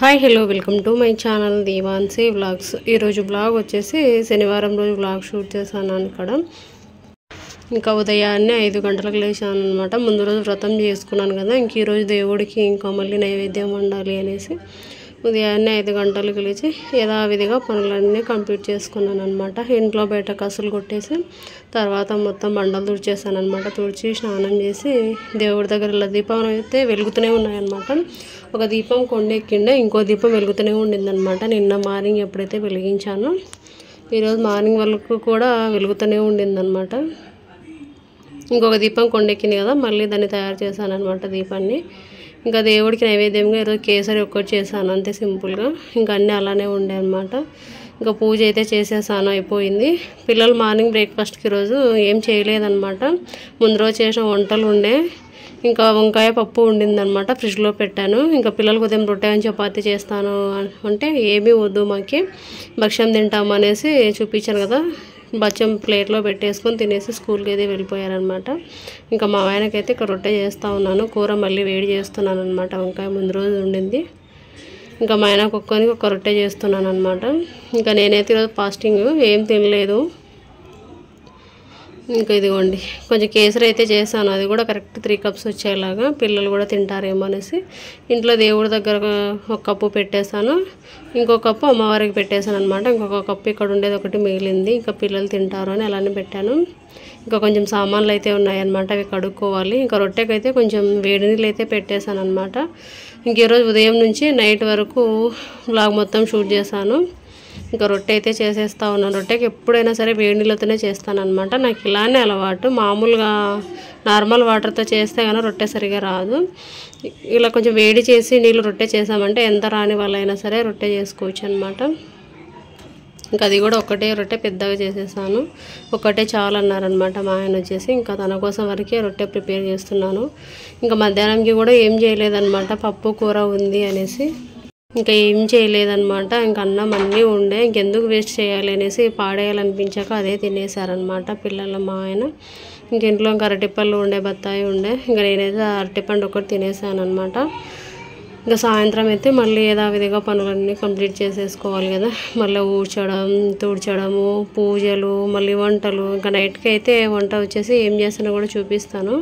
Hi hello welcome to my channel Deevansi vlogs. ఈరోజు blog వచ్చేసి శనివారం రోజు బ్లాగ్ షూట్ చేశాను ఇక్కడ. ఇంకా ఉదయాన్నే 5 గంటలకు లేచాను అనమాట. ముందు రోజు వ్రతం చేసుకున్నాను కదా, ఇంక ఈరోజు దేవుడికి ఇంకా మళ్ళీ నైవేద్యం వండాలి అనేసి ఉదయాన్నే 5 గంటలకు లేచి యథావిధిగా పనులన్నీ కంప్లీట్ చేసుకున్నాను అనమాట. ఇంట్లో బయట కసులు కొట్టేసి తర్వాత మొత్తం బండలు తుడిచేసాను అనమాట. తుడిచి స్నానం చేసి దేవుడి దగ్గర ఇలా దీపం అయితే వెలుగుతూనే ఉన్నాయన్నమాట. ఒక దీపం కొండెక్కిండే, ఇంకో దీపం వెలుగుతూనే ఉండిందనమాట. నిన్న మార్నింగ్ ఎప్పుడైతే వెలిగించానో ఈరోజు మార్నింగ్ వరకు కూడా వెలుగుతూనే ఉండిందనమాట. ఇంకొక దీపం కొండెక్కింది కదా, మళ్ళీ దాన్ని తయారు చేశాను అనమాట దీపాన్ని. ఇంకా దేవుడికి నైవేద్యంగా ఈరోజు కేసరి ఒక్కటి చేశాను, అంతే సింపుల్గా. ఇంకా అన్నీ అలానే ఉండే అనమాట. ఇంకా పూజ అయితే చేసేసాను, అయిపోయింది. పిల్లలు మార్నింగ్ బ్రేక్ఫాస్ట్కి ఈరోజు ఏం చేయలేదన్నమాట. ముందు రోజు చేసిన వంటలు ఉండే, ఇంకా వంకాయ పప్పు ఉండిందనమాట, ఫ్రిడ్జ్లో పెట్టాను. ఇంకా పిల్లలకు ఉదయం రొట్టె అని చపాతీ చేస్తాను అంటే ఏమీ వద్దు, మాకి భక్ష్యం తింటాము అనేసి చూపించాను కదా, బచ్చం ప్లేట్లో పెట్టేసుకొని తినేసి స్కూల్కి అయితే వెళ్ళిపోయారనమాట. ఇంకా మా ఆయనకైతే ఇక్కడ రొట్టె చేస్తూ ఉన్నాను, కూర మళ్ళీ వేడి చేస్తున్నాను అనమాట. వంకాయ ముందు రోజు ఉండింది. ఇంకా మా ఆయనకు ఒక్కొనికి ఒక రొట్టె చేస్తున్నాను అనమాట. ఇంకా నేనైతే ఈరోజు ఫాస్టింగ్ ఏం తినలేదు. ఇంకా ఇదిగోండి కొంచెం కేసరి అయితే చేశాను, అది కూడా కరెక్ట్ 3 కప్స్ వచ్చేలాగా, పిల్లలు కూడా తింటారేమో అనేసి. ఇంట్లో దేవుడి దగ్గర ఒక కప్పు పెట్టేశాను, ఇంకో కప్పు అమ్మవారికి పెట్టేశాను అనమాట. ఇంకొక కప్పు ఇక్కడ ఉండేది ఒకటి మిగిలింది, ఇంకా పిల్లలు తింటారు అని అలానే పెట్టాను. ఇంకా కొంచెం సామాన్లు అయితే ఉన్నాయన్నమాట, అవి కడుక్కోవాలి. ఇంకా రొట్టెకైతే కొంచెం వేడి నీళ్ళు అయితే పెట్టేశాను అనమాట. ఇంక ఈరోజు ఉదయం నుంచి నైట్ వరకు బ్లాగ్ మొత్తం షూట్ చేశాను. ఇంకా రొట్టె అయితే చేసేస్తూ ఉన్నాను. రొట్టెకి ఎప్పుడైనా సరే వేడి నీళ్ళతోనే చేస్తాను అనమాట. నాకు ఇలానే అలవాటు. మామూలుగా నార్మల్ వాటర్తో చేస్తే కానీ రొట్టె సరిగా రాదు. ఇలా కొంచెం వేడి చేసి నీళ్ళు రొట్టె చేసామంటే ఎంత రాని వాళ్ళైనా సరే రొట్టె చేసుకోవచ్చు అనమాట. ఇంకా అది కూడా ఒకటే రొట్టె పెద్దగా చేసేసాను, ఒకటే చాలు అన్నారనమాట మా ఆయన వచ్చేసి. ఇంకా తన కోసం వరకే రొట్టె ప్రిపేర్ చేస్తున్నాను. ఇంకా మధ్యాహ్నంకి కూడా ఏం చేయలేదన్నమాట, పప్పు కూర ఉంది అనేసి ఇంకా ఏం చేయలేదన్నమాట. ఇంక అన్నం అన్నీ ఉండే, ఇంకెందుకు వేస్ట్ చేయాలి అనేసి పాడేయాలనిపించాక అదే తినేసారనమాట పిల్లలు, మా ఆయన. ఇంక ఇంట్లో ఇంకా అరటిపళ్ళు ఉండే, బత్తాయి ఉండే, ఇంకా నేనైతే అరటిపండు ఒకటి తినేసాను అనమాట. ఇంకా సాయంత్రం అయితే మళ్ళీ యథావిధిగా పనులన్నీ కంప్లీట్ చేసేసుకోవాలి కదా, మళ్ళీ ఊడ్చడం, తుడ్చడము, పూజలు, మళ్ళీ వంటలు. ఇంకా నైట్కి అయితే వంట వచ్చేసి ఏం చేస్తానో కూడా చూపిస్తాను.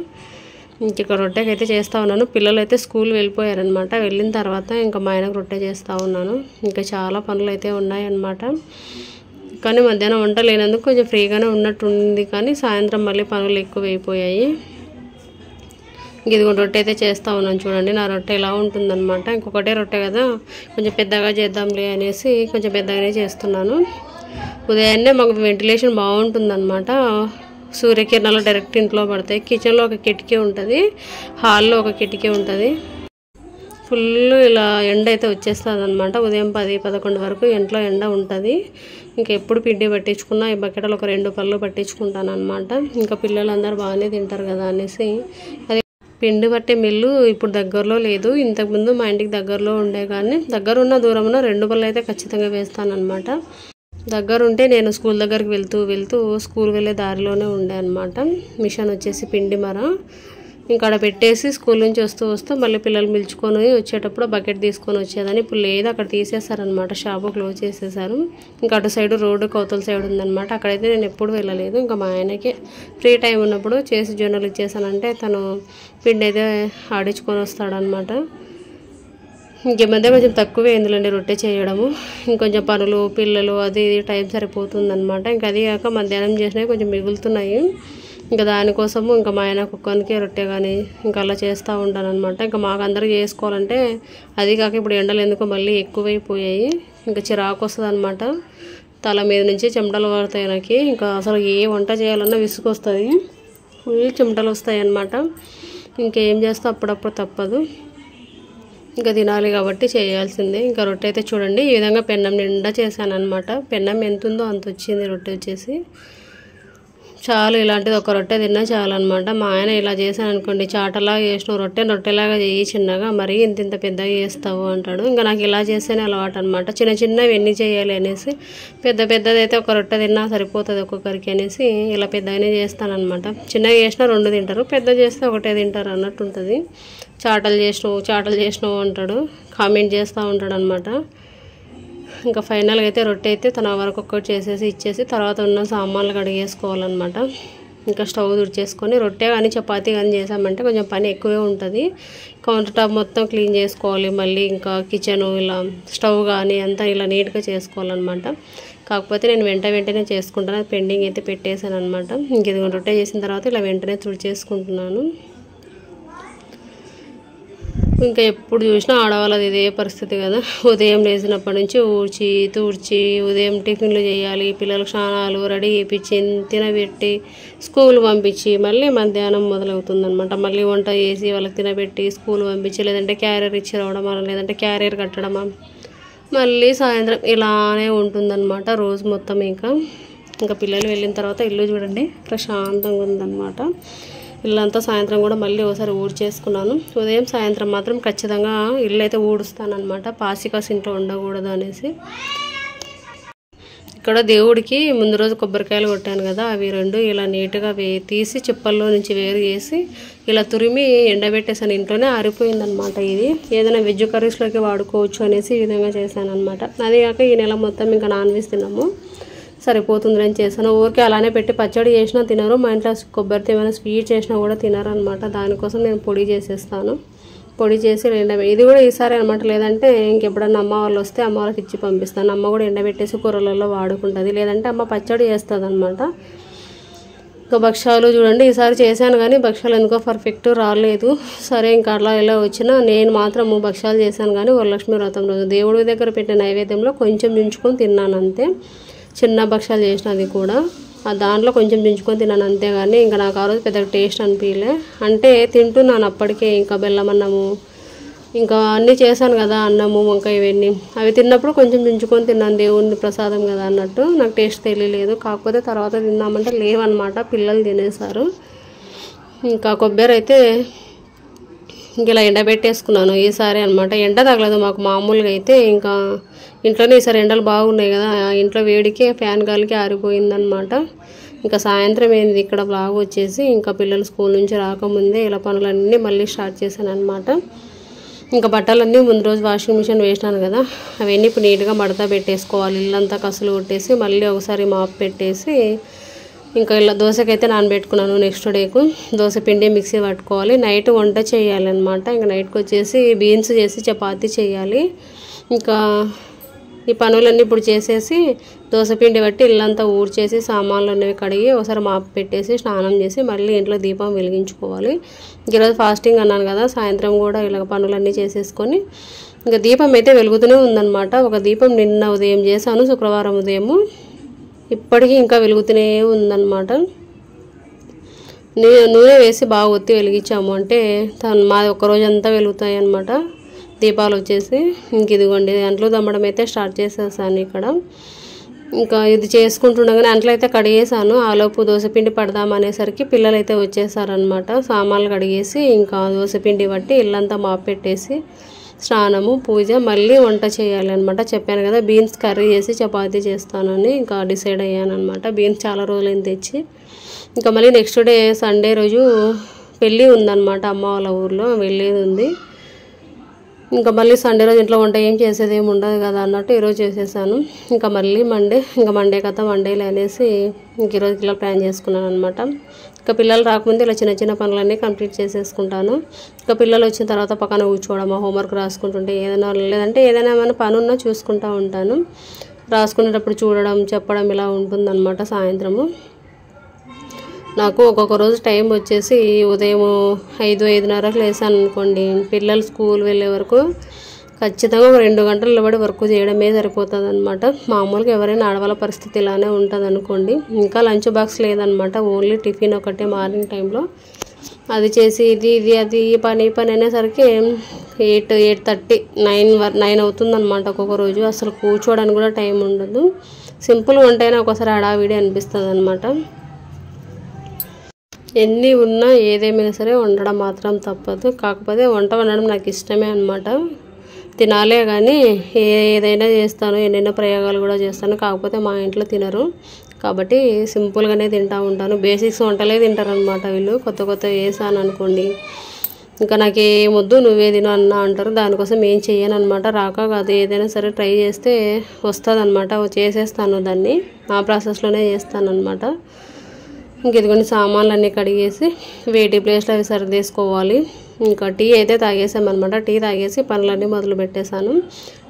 ఇంక రొట్టెకి అయితే చేస్తూ ఉన్నాను. పిల్లలు అయితే స్కూల్ వెళ్ళిపోయారనమాట. వెళ్ళిన తర్వాత ఇంకా మా ఆయనకు రొట్టె చేస్తూ ఉన్నాను. ఇంకా చాలా పనులు అయితే ఉన్నాయన్నమాట. కానీ మధ్యాహ్నం వంట లేనందుకు కొంచెం ఫ్రీగానే ఉన్నట్టుంది, కానీ సాయంత్రం మళ్ళీ పనులు ఎక్కువ అయిపోయాయి. ఇదిగో రొట్టె అయితే చేస్తూ ఉన్నాను చూడండి. నా రొట్టె ఇలా ఉంటుందన్నమాట. ఇంకొకటే రొట్టె కదా, కొంచెం పెద్దగా చేద్దాంలే అనేసి కొంచెం పెద్దగానే చేస్తున్నాను. ఉదయాన్నే మాకు వెంటిలేషన్ బాగుంటుందన్నమాట. సూర్యకిరణాలు డైరెక్ట్ ఇంట్లో పడతాయి. కిచెన్లో ఒక కిటికీ ఉంటుంది, హాల్లో ఒక కిటికీ ఉంటుంది. ఫుల్ ఇలా ఎండ అయితే వచ్చేస్తుంది అనమాట. ఉదయం 10-11 వరకు ఇంట్లో ఎండ ఉంటుంది. ఇంకా ఎప్పుడు పిండి పట్టించుకున్నా ఈ బకెటలు ఒక 2 పళ్ళు పట్టించుకుంటాను అనమాట. ఇంకా పిల్లలందరూ బాగానే తింటారు కదా అనేసి. అది పిండి పట్టే మిల్లు ఇప్పుడు దగ్గరలో లేదు, ఇంతకుముందు మా ఇంటికి దగ్గరలో ఉండే, కానీ దగ్గరున్న దూరంలో 2 పళ్ళు అయితే ఖచ్చితంగా వేస్తాను అనమాట. దగ్గర ఉంటే నేను స్కూల్ దగ్గరికి వెళ్తూ స్కూల్ వెళ్ళే దారిలోనే ఉండే అనమాట. మిషన్ వచ్చేసి పిండి మర ఇంకా అక్కడ పెట్టేసి స్కూల్ నుంచి వస్తూ మళ్ళీ పిల్లలు పిలుచుకొని వచ్చేటప్పుడు బకెట్ తీసుకొని వచ్చేదని. ఇప్పుడు లేదు, అక్కడ తీసేశారనమాట, షాపు క్లోజ్ చేసేసారు. ఇంకా అటు సైడ్ రోడ్డు కౌతల సైడ్ ఉందనమాట, అక్కడైతే నేను ఎప్పుడు వెళ్ళలేదు. ఇంకా మా ఆయనకి ఫ్రీ టైం ఉన్నప్పుడు చేసి జొన్నలు ఇచ్చేసానంటే తను పిండి అయితే ఆడించుకొని వస్తాడనమాట. ఇంక మధ్య కొంచెం తక్కువే ఎందులోండి రొట్టె చేయడము, ఇంకొంచెం పనులు, పిల్లలు, అది ఇది టైం సరిపోతుందన్నమాట. ఇంకా అది కాక మధ్యాహ్నం చేసినవి కొంచెం మిగులుతున్నాయి. ఇంకా దానికోసము ఇంకా మా ఆయన కుక్కనికి రొట్టె కానీ ఇంకా అలా చేస్తూ ఉంటాను అనమాట. ఇంకా మాకు అందరికీ చేసుకోవాలంటే, అది కాక ఇప్పుడు ఎండలు ఎందుకో మళ్ళీ ఎక్కువైపోయాయి. ఇంకా చిరాకు వస్తుంది అనమాట, తల మీద నుంచి చెమటలు పడతాయి నాకు. ఇంకా అసలు ఏ వంట చేయాలన్నా విసుగొస్తుంది, ఫుల్ చెమటలు వస్తాయి అన్నమాట. ఇంకేం చేస్తా, అప్పుడప్పుడు తప్పదు, ఇంకా తినాలి కాబట్టి చేయాల్సిందే. ఇంకా రొట్టె అయితే చూడండి ఈ విధంగా పెన్నం నిండా చేశాను అనమాట. పెన్నం ఎంత ఉందో అంత వచ్చింది రొట్టె వచ్చేసి. చాలు, ఇలాంటిది ఒక రొట్టె తిన్నా చాలు అనమాట. మా ఆయన ఇలా చేశాను అనుకోండి, చాటలాగా చేసినావు, రొట్టెలాగా చేయి చిన్నగా, మరీ ఇంత పెద్దగా చేస్తావు అంటాడు. ఇంకా నాకు ఇలా చేస్తేనే అలవాటు అనమాట. చిన్నవి ఎన్ని చేయాలి అనేసి, పెద్దది అయితే ఒక రొట్టె తిన్నా సరిపోతుంది ఒక్కొక్కరికి అనేసి ఇలా పెద్దగానే చేస్తాను అనమాట. చిన్నగా చేసినా 2 తింటారు, పెద్ద చేస్తే ఒకటే తింటారు అన్నట్టు ఉంటుంది. చాటలు చేసినావు అంటాడు. కామెంట్ చేస్తూ ఉంటాడు అనమాట. ఇంకా ఫైనల్గా అయితే రొట్టె అయితే తన వరకు ఒక్కటి చేసేసి ఇచ్చేసి తర్వాత ఉన్న సామాన్లు కడిగేసుకోవాలన్నమాట. ఇంకా స్టవ్ తుడిచేసుకొని రొట్టె కానీ చపాతీ కానీ చేసామంటే కొంచెం పని ఎక్కువే ఉంటుంది. కౌంటర్ టాప్ మొత్తం క్లీన్ చేసుకోవాలి, మళ్ళీ ఇంకా కిచెన్ ఇలా స్టవ్ కానీ అంతా ఇలా నీట్గా చేసుకోవాలన్నమాట. కాకపోతే నేను వెంటనే చేసుకుంటాను, అది పెండింగ్ అయితే పెట్టేశాను అనమాట. ఇంక ఇది రొట్టె చేసిన తర్వాత ఇలా వెంటనే తుడిచేసుకుంటున్నాను. ఇంకా ఎప్పుడు చూసినా ఆడవాళ్ళది ఇదే పరిస్థితి కదా. ఉదయం లేచినప్పటి నుంచి ఊడ్చి తూడ్చి ఉదయం టిఫిన్లు చేయాలి, పిల్లలకు స్నానాలు రెడీ చేయించి తినబెట్టి స్కూల్ పంపించి మళ్ళీ మధ్యాహ్నం మొదలవుతుందన్నమాట. మళ్ళీ వంట చేసి వాళ్ళకి తినబెట్టి స్కూల్ పంపించి లేదంటే క్యారియర్ ఇచ్చి రావడమా లేదంటే క్యారియర్ కట్టడమా మళ్ళీ సాయంత్రం ఇలానే ఉంటుందన్నమాట రోజు మొత్తం. ఇంకా పిల్లలు వెళ్ళిన తర్వాత ఇల్లు చూడండి ప్రశాంతంగా ఉందన్నమాట. ఇల్లంతా సాయంత్రం కూడా మళ్ళీ ఒకసారి ఊడ్చేసుకున్నాను. ఉదయం సాయంత్రం మాత్రం ఖచ్చితంగా ఇల్లు అయితే ఊడుస్తానమాట, పాసికాస్ ఇంట్లో ఉండకూడదు అనేసి. ఇక్కడ దేవుడికి ముందు రోజు కొబ్బరికాయలు కొట్టాను కదా, అవి రెండు ఇలా నీట్గా తీసి చిప్పల్లో నుంచి వేరు చేసి ఇలా తురిమి ఎండబెట్టేసాను. ఇంట్లోనే ఆరిపోయిందనమాట. ఇది ఏదైనా వెజ్ కర్రీస్లోకి వాడుకోవచ్చు అనేసి ఈ విధంగా చేశాను అనమాట. అదే కాక ఈ నెల మొత్తం ఇంకా నాన్ వెజ్ తిన్నాము, సరిపోతుంది అని చేశాను. ఊరికే అలానే పెట్టి పచ్చడి చేసినా తినరు, మా ఇంట్లో కొబ్బరితో ఏమైనా స్వీట్ చేసినా కూడా తినరు అనమాట. దానికోసం నేను పొడి చేసేస్తాను. పొడి చేసి ఇది కూడా ఈసారి అనమాట, లేదంటే ఇంకెప్పుడన్నా అమ్మ వాళ్ళు వస్తే అమ్మ వాళ్ళకి ఇచ్చి పంపిస్తాను. అమ్మ కూడా ఎండబెట్టేసి కూరలలో వాడుకుంటుంది, లేదంటే అమ్మ పచ్చడి చేస్తుంది అనమాట. ఇంకా భక్షాలు చూడండి ఈసారి చేశాను కానీ భక్షాలు ఎందుకో పర్ఫెక్ట్ రాలేదు. సరే ఇంకా అలా ఇలా వచ్చినా నేను మాత్రం భక్షాలు చేశాను కానీ వరలక్ష్మి వ్రతం రోజు దేవుడి దగ్గర పెట్టిన నైవేద్యంలో కొంచెం దించుకొని తిన్నాను అంతే. చిన్న భక్షాలు చేసినది కూడా దాంట్లో కొంచెం దించుకొని తిన్నాను అంతేగాని ఇంకా నాకు ఆ రోజు పెద్దగా టేస్ట్ అనిపించలే. అంటే తింటున్నాను అప్పటికే, ఇంకా బెల్లం అన్నము ఇంకా అన్నీ చేశాను కదా, అన్నము వంకాయ ఇవన్నీ అవి తిన్నప్పుడు కొంచెం దించుకొని తిన్నాను, దేవుని ప్రసాదం కదా అన్నట్టు. నాకు టేస్ట్ తెలియలేదు. కాకపోతే తర్వాత తిన్నామంటే లేవన్నమాట, పిల్లలు తినేశారు. ఇంకా కొబ్బరి అయితే ఇంక ఇలా ఎండబెట్టేసుకున్నాను ఈసారి అనమాట. ఎండ తగలదు మాకు మామూలుగా అయితే, ఇంకా ఇంట్లోనే ఈసారి ఎండలు బాగున్నాయి కదా, ఇంట్లో వేడికి ఫ్యాన్ గాలికి ఆరిపోయిందనమాట. ఇంకా సాయంత్రం ఏంది ఇక్కడ బ్లాగ్ వచ్చేసి ఇంకా పిల్లలు స్కూల్ నుంచి రాకముందే ఇలా పనులన్నీ మళ్ళీ స్టార్ట్ చేశాను అనమాట. ఇంకా బట్టలన్నీ ముందు రోజు వాషింగ్ మిషన్ వేసినాను కదా, అవన్నీ ఇప్పుడు నీట్గా మడత పెట్టేసుకోవాలి. ఇల్లంతా కసులు కొట్టేసి మళ్ళీ ఒకసారి మాప్ పెట్టేసి ఇంకా ఇలా దోశకైతే నానబెట్టుకున్నాను. నెక్స్ట్ డేకు దోశ పిండి మిక్సీ పట్టుకోవాలి, నైట్ వంట చేయాలన్నమాట. ఇంకా నైట్కి వచ్చేసి బీన్స్ చేసి చపాతీ చేయాలి. ఇంకా ఈ పనులన్నీ ఇప్పుడు చేసేసి దోశ పిండి బట్టి ఇల్లంతా ఊడ్చేసి సామాన్లు అనేవి కడిగి ఒకసారి మాప్ పెట్టేసి స్నానం చేసి మళ్ళీ ఇంట్లో దీపం వెలిగించుకోవాలి. ఈరోజు ఫాస్టింగ్ అన్నాను కదా, సాయంత్రం కూడా ఇలా పనులన్నీ చేసేసుకొని ఇంకా దీపం అయితే వెలుగుతూనే ఉందన్నమాట. ఒక దీపం నిన్న ఉదయం చేశాను, శుక్రవారం ఉదయము, ఇప్పటికీ ఇంకా వెలుగుతూనే ఉందన్నమాట. నూనె వేసి బాగా ఒత్తి వెలిగించాము అంటే మాది ఒక్కరోజంతా వెలుగుతాయి అన్నమాట దీపాలు వచ్చేసి. ఇంక ఇదిగోండి అంట్లు దమ్మడం అయితే స్టార్ట్ చేసేసాను ఇక్కడ. ఇంకా ఇది చేసుకుంటుండగానే అంట్లు అయితే కడిగేసాను. ఆలోపు దోశపిండి పడదాం అనేసరికి పిల్లలు అయితే వచ్చేసారనమాట. సామాన్లు కడిగేసి ఇంకా దోశపిండి బట్టి ఇల్లంతా మాప్ పెట్టేసి స్నానము పూజ మళ్ళీ వంట చేయాలి అనమాట. చెప్పాను కదా బీన్స్ కర్రీ చేసి చపాతీ చేస్తానని ఇంకా డిసైడ్ అయ్యాను అనమాట. బీన్స్ చాలా రోజులైంది తెచ్చి. ఇంకా మళ్ళీ నెక్స్ట్ డే సండే రోజు పెళ్ళి ఉందన్నమాట, అమ్మ వాళ్ళ ఊర్లో వెళ్ళేది ఉంది. ఇంకా మళ్ళీ సండే రోజు ఇంట్లో వంట ఏం చేసేది ఏమి ఉండదు కదా అన్నట్టు ఈరోజు చేసేసాను. ఇంకా మళ్ళీ మండే కథ మండేలు అనేసి ఇంక ఈరోజు ఇలా ప్లాన్ చేసుకున్నాను అనమాట. ఇంకా పిల్లలు రాకముందే ఇలా చిన్న చిన్న పనులన్నీ కంప్లీట్ చేసేసుకుంటాను. ఇంకా పిల్లలు వచ్చిన తర్వాత పక్కన కూర్చోవడం, హోంవర్క్ రాసుకుంటుంటే లేదంటే ఏదైనా ఏమైనా పని ఉన్నా చూసుకుంటూ ఉంటాను. రాసుకునేటప్పుడు చూడడం చెప్పడం ఇలా ఉంటుందన్నమాట. సాయంత్రము నాకు ఒక్కొక్క రోజు టైం వచ్చేసి ఉదయం 5-5:30కు లేసాను అనుకోండి, పిల్లలు స్కూల్ వెళ్ళే వరకు ఖచ్చితంగా ఒక 2 గంటలు నిలబడి వర్క్ చేయడమే సరిపోతుంది అనమాట. మామూలుగా ఎవరైనా ఆడవాళ్ళ పరిస్థితి ఇలానే ఉంటుంది అనుకోండి. ఇంకా లంచ్ బాక్స్ లేదనమాట, ఓన్లీ టిఫిన్ ఒకటే మార్నింగ్ టైంలో. అది చేసి ఇది అది పని అనేసరికి 8:30 9 అవుతుందన్నమాట. ఒక్కొక్క రోజు అసలు కూర్చోవడానికి కూడా టైం ఉండదు. సింపుల్ వంట అయినా ఒకసారి హడావిడి అనిపిస్తుంది అనమాట. ఎన్ని ఉన్నా ఏదేమైనా సరే వండడం మాత్రం తప్పదు. కాకపోతే వంట వండడం నాకు ఇష్టమే అనమాట, తినాలే కానీ ఏదైనా చేస్తాను, ఎన్నెన్నో ప్రయోగాలు కూడా చేస్తాను. కాకపోతే మా ఇంట్లో తినరు కాబట్టి సింపుల్గానే తింటూ ఉంటాను. బేసిక్స్ వంటలే తింటారు అనమాట వీళ్ళు. కొత్త వేసాను అనుకోండి ఇంకా నాకు ఏమొద్దు నువ్వే తిను అన్న అంటారు. దానికోసం ఏం చెయ్యను అనమాట. రాక కాదు ఏదైనా సరే ట్రై చేస్తే వస్తుంది అనమాట. చేసేస్తాను దాన్ని, ఆ ప్రాసెస్లోనే చేస్తాను అనమాట. ఇంక ఇదిగోండి సామాన్లు అన్నీ కడిగేసి వేటి ప్లేస్లో అవి సర్దేసుకోవాలి. ఇంకా టీ అయితే తాగేసామన్నమాట. టీ తాగేసి పనులన్నీ మొదలు పెట్టేశాను.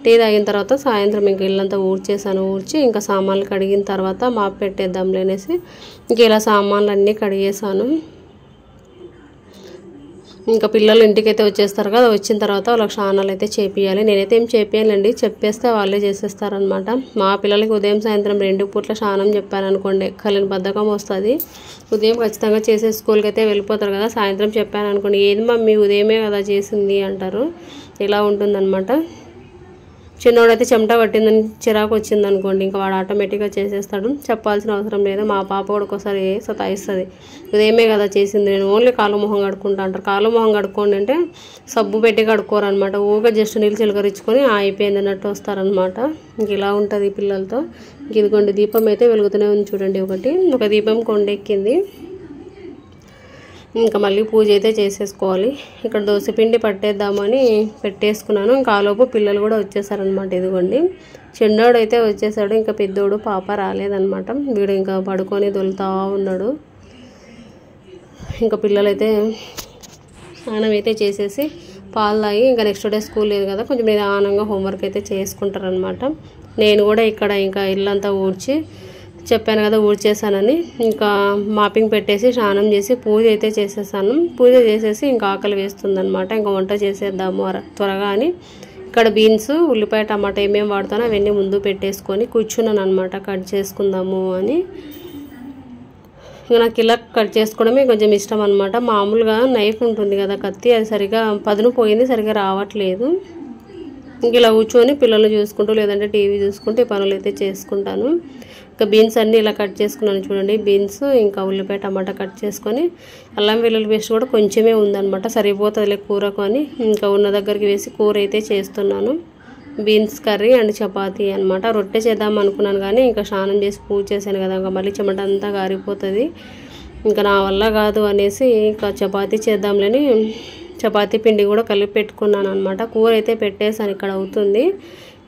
టీ తాగిన తర్వాత సాయంత్రం ఇంక ఇల్లంతా ఊడ్చేసాను. ఊడ్చి ఇంకా సామాన్లు కడిగిన తర్వాత మాపు పెట్టేద్దాంలే అనేసి ఇంక ఇలా సామాన్లు అన్నీ కడిగేసాను. ఇంకా పిల్లలు ఇంటికైతే వచ్చేస్తారు కదా, వచ్చిన తర్వాత వాళ్ళకి స్నానాలు అయితే చేపియాలి. నేనైతే ఏం చేపియాలండి, చెప్పేస్తే వాళ్ళే చేసేస్తారనమాట. మా పిల్లలకి ఉదయం సాయంత్రం 2 పూట్ల స్నానం చెప్పాను అనుకోండి, కలిని బద్ధకం వస్తుంది. ఉదయం ఖచ్చితంగా చేసే స్కూల్కి అయితే వెళ్ళిపోతారు కదా, సాయంత్రం చెప్పాను అనుకోండి ఏది మమ్మీ ఉదయమే కదా చేసింది అంటారు. ఇలా ఉంటుందన్నమాట. చిన్నోడైతే చెమట పట్టిందని చిరాకు వచ్చింది అనుకోండి, ఇంకా వాడు ఆటోమేటిక్గా చేసేస్తాడు. చెప్పాల్సిన అవసరం లేదు. మా పాప కూడా ఒకసారి సతాయిస్తుంది, ఉదయమే కదా చేసింది, నేను ఓన్లీ కాలు మొహం కడుక్కుంటా అంటారు. కాలు మొహం కడుక్కోండి అంటే సబ్బు పెట్టి కడుక్కోరు అనమాట. ఊగా జస్ట్ నీళ్ళు చిలకరించుకొని అయిపోయింది అన్నట్టు వస్తారనమాట. ఇంక ఇలా ఉంటుంది పిల్లలతో. ఇంక ఇదిగోండి దీపం అయితే వెలుగుతూనే ఉంది చూడండి. ఒక దీపం కొండెక్కింది. ఇంకా మళ్ళీ పూజ అయితే చేసేసుకోవాలి. ఇక్కడ దోసపిండి పట్టేద్దామని పెట్టేసుకున్నాను. ఇంకా ఆలోపు పిల్లలు కూడా వచ్చేసారనమాట. ఇదిగోండి చిన్నోడు అయితే వచ్చేసాడు, ఇంకా పెద్దోడు పాప రాలేదనమాట. వీడు ఇంకా పడుకొని దొలుతా ఉన్నాడు. ఇంకా పిల్లలైతే స్నానం అయితే చేసేసి పాలు తాగి ఇంకా నెక్స్ట్ డే స్కూల్ లేదు కదా, కొంచెం నిదానంగా హోంవర్క్ అయితే చేసుకుంటారనమాట. నేను కూడా ఇక్కడ ఇంకా ఇల్లంతా ఊడ్చి చెప్పాను కదా ఊడ్చేసానని, ఇంకా మాపింగ్ పెట్టేసి స్నానం చేసి పూజ అయితే చేసేసాను. పూజ చేసేసి ఇంకా ఆకలి వేస్తుందనమాట. ఇంకా వంట చేసేద్దాము త్వరగా అని ఇక్కడ బీన్స్, ఉల్లిపాయ, టమాటా ఏమేమి వాడతానో అవన్నీ ముందు పెట్టేసుకొని కూర్చున్నాను అనమాట. కట్ చేసుకుందాము అని. ఇంకా నాకు ఇలా కట్ చేసుకోవడమే కొంచెం ఇష్టం అనమాట. మామూలుగా నైఫ్ ఉంటుంది కదా కత్తి, అది సరిగా పదును పోయింది, సరిగా రావట్లేదు. ఇంక ఇలా కూర్చొని పిల్లలు చూసుకుంటూ లేదంటే టీవీ చూసుకుంటూ ఈ పనులు అయితే చేసుకుంటాను. ఇంకా బీన్స్ అన్నీ ఇలా కట్ చేసుకున్నాను చూడండి. బీన్స్ ఇంకా ఉల్లిపాయ, టమాటా కట్ చేసుకొని అల్లం వెల్లుల్లి పేస్ట్ కూడా కొంచెమే ఉందన్నమాట, సరిపోతుందిలే కూరకు అని ఇంకా ఉన్న దగ్గరికి వేసి కూర అయితే చేస్తున్నాను. బీన్స్ కర్రీ అండ్ చపాతీ అనమాట. రొట్టె చేద్దాం అనుకున్నాను కానీ ఇంకా స్నానం చేసి పూజ చేశాను కదా, ఇంకా మళ్ళీ చెమట అంతా గారిపోతుంది, ఇంకా నా వల్ల కాదు అనేసి ఇంకా చపాతీ చేద్దాంలేని చపాతీ పిండి కూడా కలిపి పెట్టుకున్నాను అనమాట. కూర అయితే పెట్టేసాను, ఇక్కడ అవుతుంది.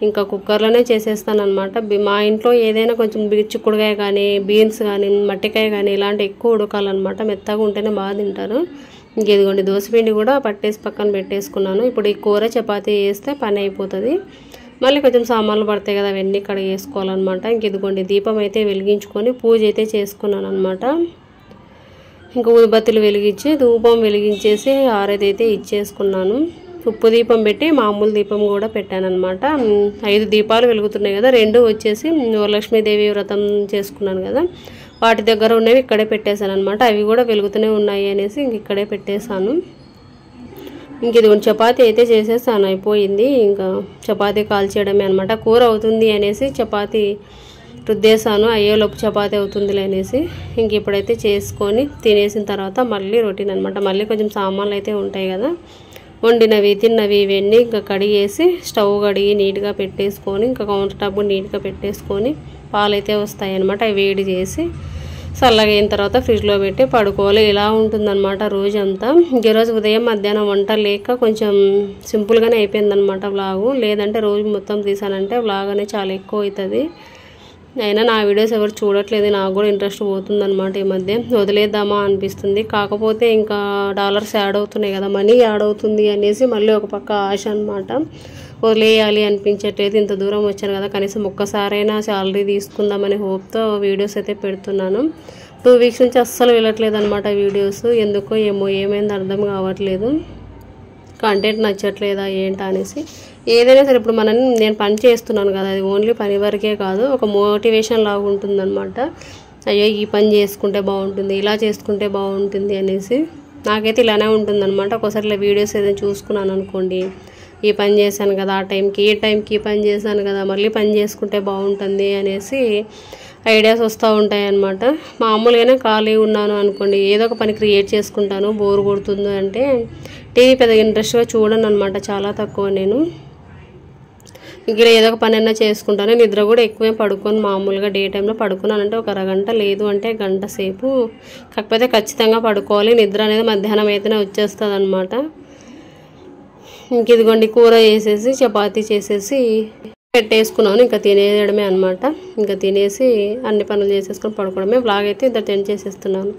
ఇంకా కుక్కర్లోనే చేసేస్తాను అనమాట. మా ఇంట్లో ఏదైనా కొంచెం చిక్కుడుకాయ కానీ, బీన్స్ కానీ, మట్టికాయ కానీ ఇలాంటి ఎక్కువ ఉడకాలన్నమాట. మెత్తగా ఉంటేనే బాగా తింటారు. ఇంక ఇదిగోండి దోసపిండి కూడా పట్టేసి పక్కన పెట్టేసుకున్నాను. ఇప్పుడు ఈ కూర చపాతీ చేస్తే పని అయిపోతుంది. మళ్ళీ కొంచెం సామాన్లు పడతాయి కదా, అవన్నీ కడిగేసుకోవాలన్నమాట. ఇంక ఇదిగోండి దీపం అయితే వెలిగించుకొని పూజ అయితే చేసుకున్నాను అనమాట. ఇంకా ఊదిబత్తులు వెలిగించి ధూపం వెలిగించేసి ఆరతి అయితే ఇచ్చేసుకున్నాను. ఉప్పు దీపం పెట్టి మామూలు దీపం కూడా పెట్టాను అనమాట. 5 దీపాలు వెలుగుతున్నాయి కదా, 2 వచ్చేసి వరలక్ష్మీదేవి వ్రతం చేసుకున్నాను కదా, వాటి దగ్గర ఉన్నవి ఇక్కడే పెట్టేశాను అనమాట. అవి కూడా వెలుగుతూనే ఉన్నాయి అనేసి ఇంక ఇక్కడే పెట్టేశాను. ఇంక ఇది చపాతీ అయితే చేసేసాను, అయిపోయింది. ఇంకా చపాతీ కాల్చేయడమే అనమాట. కూర అవుతుంది అనేసి చపాతీ రుద్దేశాను, అయ్యేలోపు చపాతీ అవుతుందిలే అనేసి. ఇంక ఇప్పుడైతే చేసుకొని తినేసిన తర్వాత మళ్ళీ రొటీన్ అనమాట. మళ్ళీ కొంచెం సామాన్లు అయితే ఉంటాయి కదా, వండినవి తిన్నవి ఇవన్నీ ఇంకా కడిగేసి స్టవ్ కడిగి నీట్గా పెట్టేసుకొని ఇంకా కౌంటర్ టాప్ నీట్గా పెట్టేసుకొని పాలైతే వస్తాయి అనమాట. అవి వేడి చేసి చల్లగా అయిన తర్వాత ఫ్రిడ్జ్లో పెట్టి పడుకోవాలి. ఇలా ఉంటుందన్నమాట రోజంతా. ఈరోజు ఉదయం మధ్యాహ్నం వంట లేక కొంచెం సింపుల్గానే అయిపోయిందనమాట వ్లాగు. లేదంటే రోజు మొత్తం తీసానంటే వ్లాగ్ అనేది చాలా ఎక్కువ అవుతుంది. అయినా నా వీడియోస్ ఎవరు చూడట్లేదు, నాకు కూడా ఇంట్రెస్ట్ పోతుందన్నమాట. ఈ మధ్య వదిలేద్దామా అనిపిస్తుంది. కాకపోతే ఇంకా డాలర్స్ యాడ్ అవుతున్నాయి కదా, మనీ యాడ్ అవుతుంది అనేసి మళ్ళీ ఒక పక్క ఆశ అనమాట. వదిలేయాలి అనిపించట్లేదు. ఇంత దూరం వచ్చాను కదా, కనీసం ఒక్కసారైనా శాలరీ తీసుకుందామనే హోప్తో వీడియోస్ అయితే పెడుతున్నాను. 2 వీక్స్ నుంచి అస్సలు వెళ్ళట్లేదు అనమాట వీడియోస్. ఎందుకో ఏమైంది అర్థం కావట్లేదు. కంటెంట్ నచ్చట్లేదా ఏంటా అనేసి. ఏదైనా సరే ఇప్పుడు నేను పని చేస్తున్నాను కదా, అది ఓన్లీ పని వరకే కాదు, ఒక మోటివేషన్ లాగా ఉంటుందన్నమాట. అయ్యో ఈ పని చేసుకుంటే బాగుంటుంది, ఇలా చేసుకుంటే బాగుంటుంది అనేసి నాకైతే ఇలానే ఉంటుందన్నమాట. ఒకసారి ఇలా వీడియోస్ ఏదైనా చూసుకున్నాను అనుకోండి, ఈ పని చేశాను కదా, ఆ టైంకి ఈ టైంకి ఈ పని చేశాను కదా, మళ్ళీ పని చేసుకుంటే బాగుంటుంది అనేసి ఐడియాస్ వస్తూ ఉంటాయి అన్నమాట. మామూలుగానే ఖాళీ ఉన్నాను అనుకోండి, ఏదో ఒక పని క్రియేట్ చేసుకుంటాను. బోర్ కొడుతుంది అంటే టీవీ పెద్దగా ఇంట్రెస్ట్గా చూడను అనమాట, చాలా తక్కువ. నేను ఇక్కడ ఏదో ఒక పని అయినా చేసుకుంటాను. నిద్ర కూడా ఎక్కువే పడుకొని మామూలుగా డే టైంలో పడుకున్నానంటే ఒక అరగంట, లేదు అంటే గంట సేపు. కాకపోతే ఖచ్చితంగా పడుకోవాలి. నిద్ర అనేది మధ్యాహ్నం అయితేనే వచ్చేస్తుంది అనమాట. ఇంక ఇదిగోండి కూర వేసేసి చపాతీ చేసేసి పెట్టేసుకున్నాను. ఇంకా తినేయడమే అనమాట. ఇంకా తినేసి అన్ని పనులు చేసేసుకొని పడుకోవడమే. బ్లాగ్ అయితే ఇంత ఎండ్ చేసేస్తున్నాను.